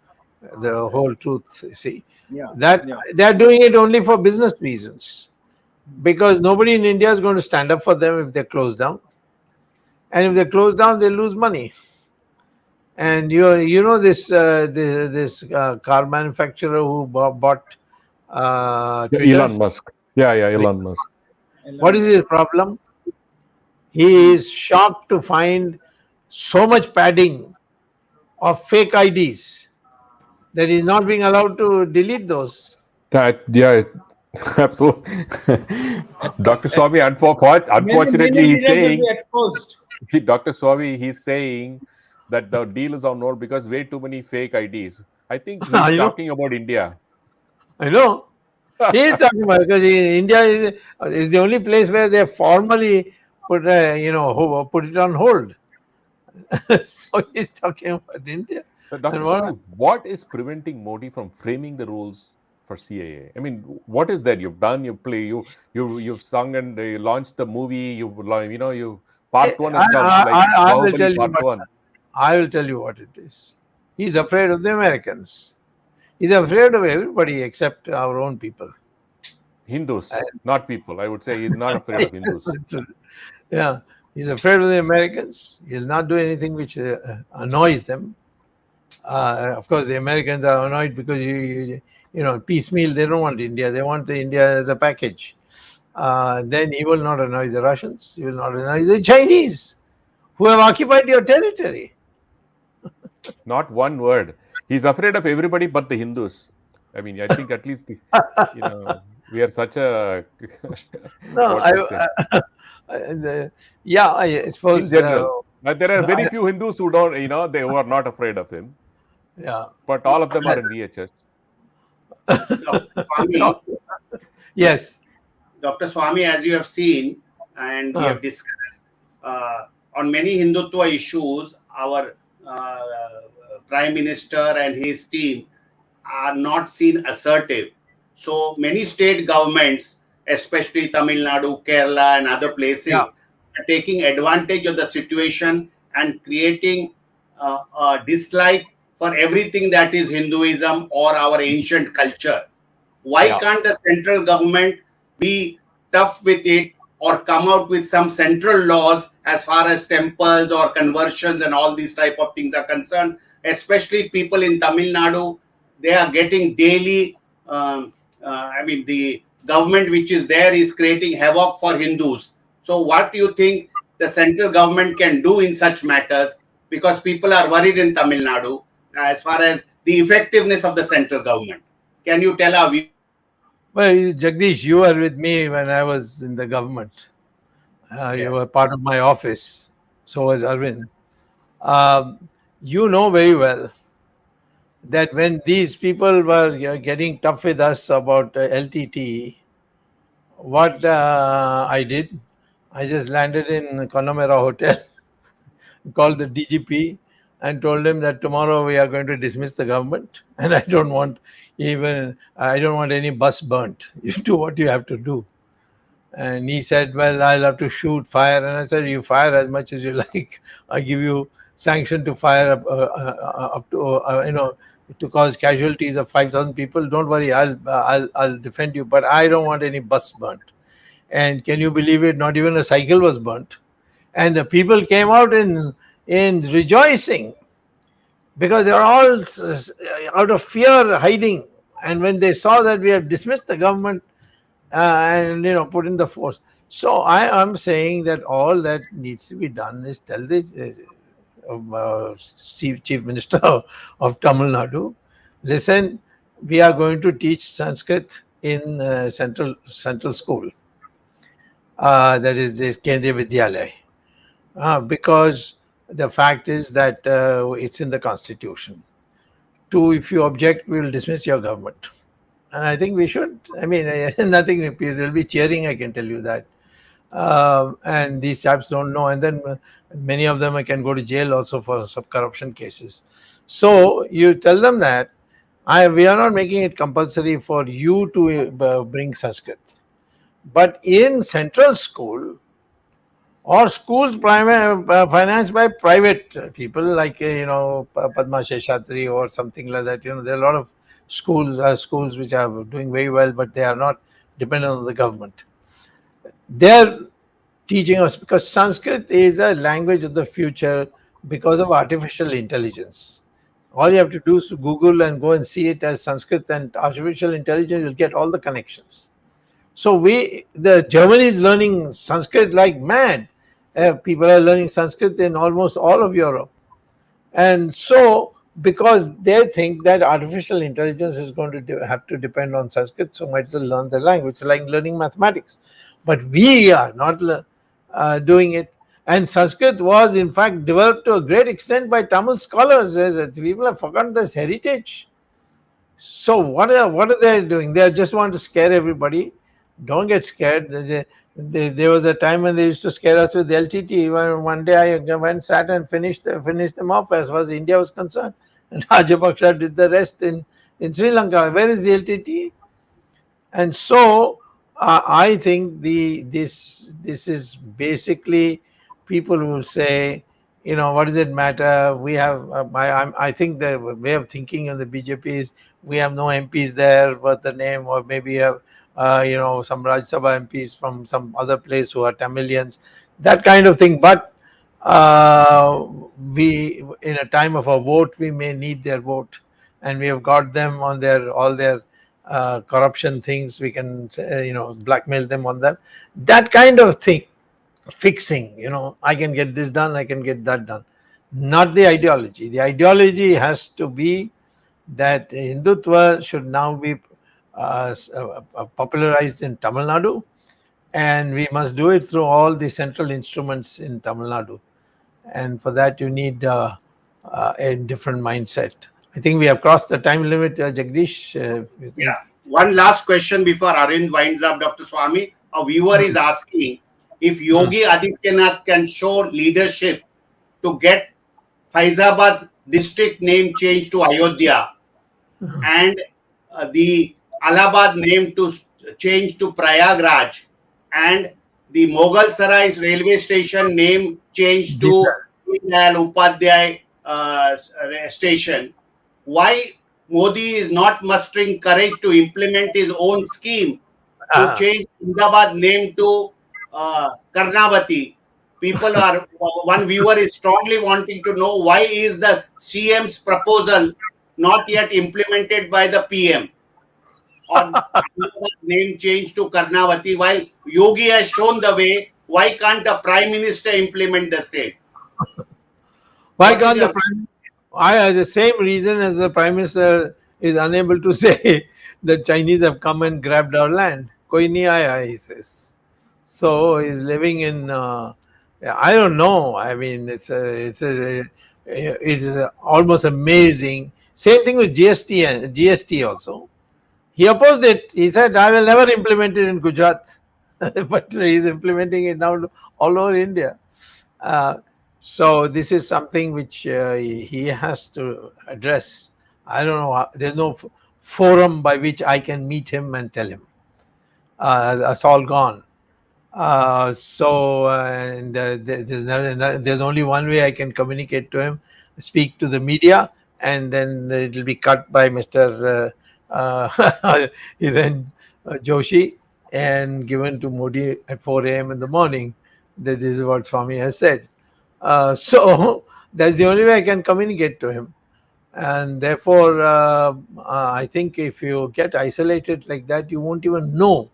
[SPEAKER 3] the whole truth. See, they are doing it only for business reasons, because nobody in India is going to stand up for them if they close down. And if they close down, they lose money. And this car manufacturer who bought Twitter?
[SPEAKER 4] Elon Musk. Yeah, Elon Musk.
[SPEAKER 3] What is his problem? He is shocked to find so much padding of fake IDs that he's not being allowed to delete those.
[SPEAKER 4] Yeah, absolutely. Dr. Swamy, unfortunately,
[SPEAKER 5] Many
[SPEAKER 4] he's
[SPEAKER 5] leaders will
[SPEAKER 4] saying,
[SPEAKER 5] be exposed.
[SPEAKER 4] Dr. Swamy, he's saying that the deal is on hold because way too many fake IDs. I think he's
[SPEAKER 3] I know,
[SPEAKER 4] talking about India.
[SPEAKER 3] I know. He is talking about, because India is the only place where they formally put put it on hold. So he's talking about India.
[SPEAKER 4] So, Dr.
[SPEAKER 3] And
[SPEAKER 4] Swamy, what is preventing Modi from framing the rules for CAA? I mean, what is that you've done? You've sung and launched the movie. You part one has come, like
[SPEAKER 3] I will tell
[SPEAKER 4] Bahubali
[SPEAKER 3] you
[SPEAKER 4] part
[SPEAKER 3] what
[SPEAKER 4] one.
[SPEAKER 3] I will tell you what it is. He's afraid of the Americans. He's afraid of everybody except our own people.
[SPEAKER 4] Hindus, not people. I would say he's not afraid of Hindus.
[SPEAKER 3] Yeah, he's afraid of the Americans. He'll not do anything which annoys them. Of course, the Americans are annoyed because piecemeal. They don't want India. They want the India as a package. Then he will not annoy the Russians. He will not annoy the Chinese, who have occupied your territory.
[SPEAKER 4] Not one word. He's afraid of everybody but the Hindus. I mean, I think at least we are such a
[SPEAKER 3] No,
[SPEAKER 4] what to say.
[SPEAKER 3] I suppose.
[SPEAKER 4] In general, but there are very few Hindus who don't, who are not afraid of him.
[SPEAKER 3] Yeah.
[SPEAKER 4] But all of them are in DHS.
[SPEAKER 2] Dr. Swamy,
[SPEAKER 3] Yes.
[SPEAKER 2] Dr. Swamy, as you have seen and we have discussed on many Hindutva issues, our Prime Minister and his team are not seen assertive. So many state governments, especially Tamil Nadu, Kerala, and other places, are taking advantage of the situation and creating a dislike for everything that is Hinduism or our ancient culture. Why can't the central government be tough with it or come out with some central laws as far as temples or conversions and all these type of things are concerned? Especially people in Tamil Nadu, they are getting daily, the government which is there is creating havoc for Hindus. So what do you think the central government can do in such matters? Because people are worried in Tamil Nadu as far as the effectiveness of the central government. Can you tell our viewers?
[SPEAKER 3] Well, Jagdish, you were with me when I was in the government. You were part of my office. So was Arvind. You know very well that when these people were getting tough with us about LTT, what I did, I just landed in Connemara Hotel, called the DGP, and told him that tomorrow we are going to dismiss the government, and I don't want any bus burnt. You do what you have to do. And he said, well, I'll have to shoot, fire. And I said, you fire as much as you like. I give you sanction to fire up to, to cause casualties of 5,000 people. Don't worry, I'll defend you. But I don't want any bus burnt. And can you believe it? Not even a cycle was burnt. And the people came out in rejoicing, because they were all out of fear hiding. And when they saw that we have dismissed the government, and put in the force. So I am saying that all that needs to be done is tell the Chief Minister of Tamil Nadu, listen, we are going to teach Sanskrit in central school. That is this Kendriya Vidyalaya. Because the fact is that it's in the constitution. 2, if you object, we will dismiss your government. And I think we should. I mean, nothing, they'll be cheering, I can tell you that. And these chaps don't know. And then many of them can go to jail also for some corruption cases. So you tell them that we are not making it compulsory for you to bring Sanskrit. But in central school, or schools financed by private people like, Padma Sheshatri or something like that. There are a lot of schools which are doing very well, but they are not dependent on the government. They're teaching us, because Sanskrit is a language of the future because of artificial intelligence. All you have to do is to Google and go and see it as Sanskrit, and artificial intelligence will get all the connections. So the Germany is learning Sanskrit like mad. People are learning Sanskrit in almost all of Europe. And so, because they think that artificial intelligence is going to have to depend on Sanskrit, so might as well learn the language. It's like learning mathematics. But we are not doing it. And Sanskrit was, in fact, developed to a great extent by Tamil scholars. People have forgotten this heritage. So what are they doing? They just want to scare everybody. Don't get scared. There was a time when they used to scare us with LTT. One day I went, sat and finished them off as far as India was concerned. And Rajapaksa did the rest in Sri Lanka. Where is the LTT? And so I think this is basically people will say, what does it matter? We have I think the way of thinking in the BJP is we have no MPs there, but the name, or maybe have some Rajya Sabha MPs from some other place who are Tamilians, that kind of thing. But we, in a time of a vote, we may need their vote, and we have got them on all their corruption things. We can blackmail them on that kind of thing. Fixing, I can get this done, I can get that done. Not the ideology. The ideology has to be that Hindutva should now be popularized in Tamil Nadu, and we must do it through all the central instruments in Tamil Nadu. And for that, you need a different mindset. I think we have crossed the time limit, Jagdish.
[SPEAKER 2] Yeah. One last question before Arvind winds up, Dr. Swamy. A viewer is asking if Yogi Adityanath can show leadership to get Faizabad district name changed to Ayodhya and the Allahabad name to change to Prayagraj and the Mughal Sarai railway station name changed to Upadhyay station. Why Modi is not mustering courage to implement his own scheme to change Ahmedabad name to Karnavati? People are, one viewer is strongly wanting to know why is the CM's proposal not yet implemented by the PM on name change to Karnavati, while Yogi has shown the way. Why can't the Prime Minister implement the same?
[SPEAKER 3] Why can't the Prime Minister? The same reason as the Prime Minister is unable to say that Chinese have come and grabbed our land. Koi nahi aaya, he says. So he's living in, I don't know. I mean, it's almost amazing. Same thing with GST also. He opposed it. He said, I will never implement it in Gujarat. But he's implementing it now all over India. So this is something which he has to address. I don't know. There's no forum by which I can meet him and tell him. That's all gone. There's only one way I can communicate to him: speak to the media, and then it will be cut by Mr. Hiren Joshi and given to Modi at 4 a.m. in the morning. That this is what Swamy has said. So that's the only way I can communicate to him. And therefore, I think if you get isolated like that, you won't even know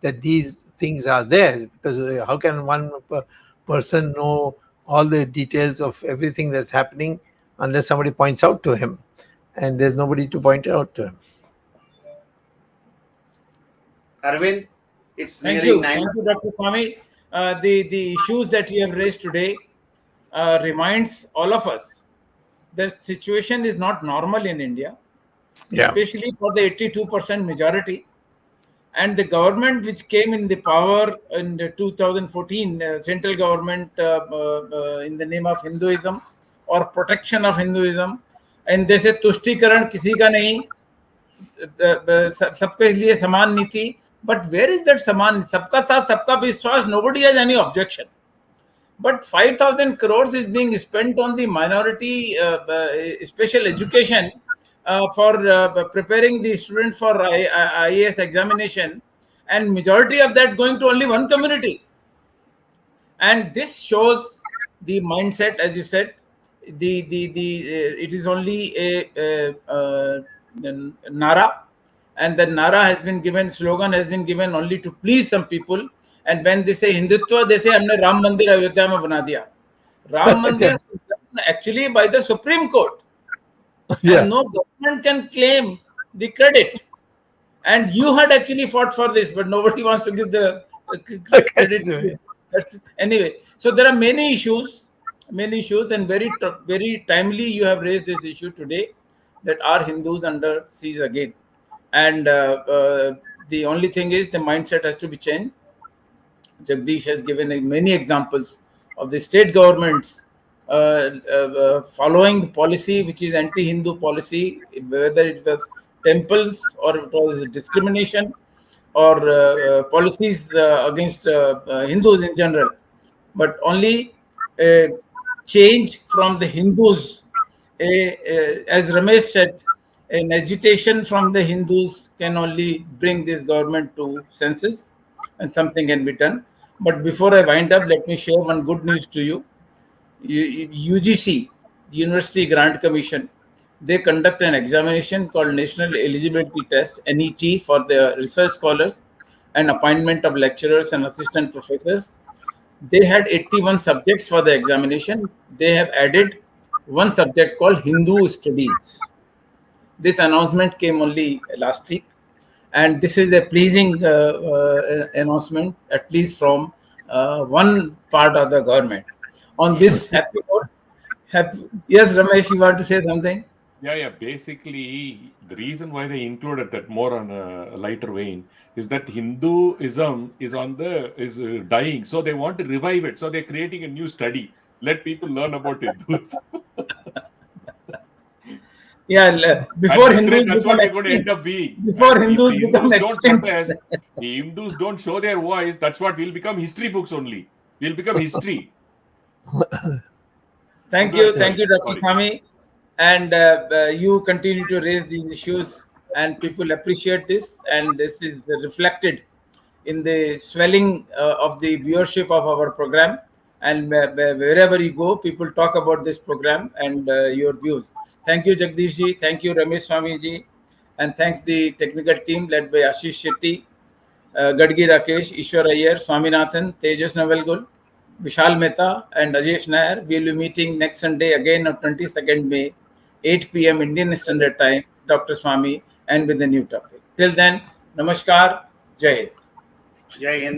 [SPEAKER 3] that these things are there, because how can one person know all the details of everything that's happening unless somebody points out to him, and there's nobody to point out to him.
[SPEAKER 2] Arvind, it's
[SPEAKER 5] Thank
[SPEAKER 2] nearing
[SPEAKER 5] you.
[SPEAKER 2] 9.
[SPEAKER 5] Thank you, Dr. Swamy. The issues that you have raised today reminds all of us the situation is not normal in India, especially for the 82% majority. And the government which came in the power in 2014, central government in the name of Hinduism or protection of Hinduism, and they say तुष्टिकरण किसी का नहीं, सबके लिए समान नीति. But where is that saman? Sabka saath, sabka vishwas. Nobody has any objection. But 5,000 crores is being spent on the minority special education for preparing the students for IAS examination, and majority of that going to only one community. And this shows the mindset, as you said. It is only a Nara. And the Nara has been given, slogan has been given only to please some people. And when they say Hindutva, they say हमने राम मंदिर अयोध्या में बना दिया. Ram Mandir is done actually by the Supreme Court.
[SPEAKER 3] Yeah.
[SPEAKER 5] And no government can claim the credit. And you had actually fought for this, but nobody wants to give the credit to you. Anyway, so there are many issues, and very timely you have raised this issue today, that are Hindus under siege again. And the only thing is the mindset has to be changed. Jagdish has given many examples of the state governments following the policy which is anti-Hindu policy, whether it was temples or it was discrimination or policies against Hindus in general, but only change from the Hindus. As Ramesh said, an agitation from the Hindus can only bring this government to senses, and something can be done. But before I wind up, let me share one good news to you. UGC, University Grant Commission, they conduct an examination called National Eligibility Test, NET, for the research scholars and appointment of lecturers and assistant professors. They had 81 subjects for the examination. They have added one subject called Hindu Studies. This announcement came only last week, and this is a pleasing announcement, at least from one part of the government. On this happy note, yes, Ramesh, you want to say something?
[SPEAKER 4] Yeah. Basically, the reason why they included that more on a lighter vein is that Hinduism is dying, so they want to revive it. So they're creating a new study. Let people learn about Hindus.
[SPEAKER 5] Yeah, before Hindus
[SPEAKER 4] that's what
[SPEAKER 5] become
[SPEAKER 4] they're going to end
[SPEAKER 5] extinct.
[SPEAKER 4] up being.
[SPEAKER 5] Before
[SPEAKER 4] And
[SPEAKER 5] Hindus
[SPEAKER 4] if the
[SPEAKER 5] become
[SPEAKER 4] Hindus don't
[SPEAKER 5] extinct.
[SPEAKER 4] protest, the Hindus don't show their voice, that's what will become history books only. We'll become history.
[SPEAKER 5] Thank you, Dr. Swamy. And you continue to raise these issues, and people appreciate this. And this is reflected in the swelling of the viewership of our program. And wherever you go, people talk about this program and your views. Thank you, Jagdish ji. Thank you, Ramesh Swamy ji. And thanks the technical team led by Ashish Shetty, Gadgi Rakesh, Ishwar Iyer, Swaminathan, Tejas Navalgul, Vishal Mehta, and Ajesh Nair. We will be meeting next Sunday again on 22nd May, 8 p.m. Indian Standard Time, Dr. Swamy, and with a new topic. Till then, Namaskar, Jai Hind.
[SPEAKER 2] Jai Hind.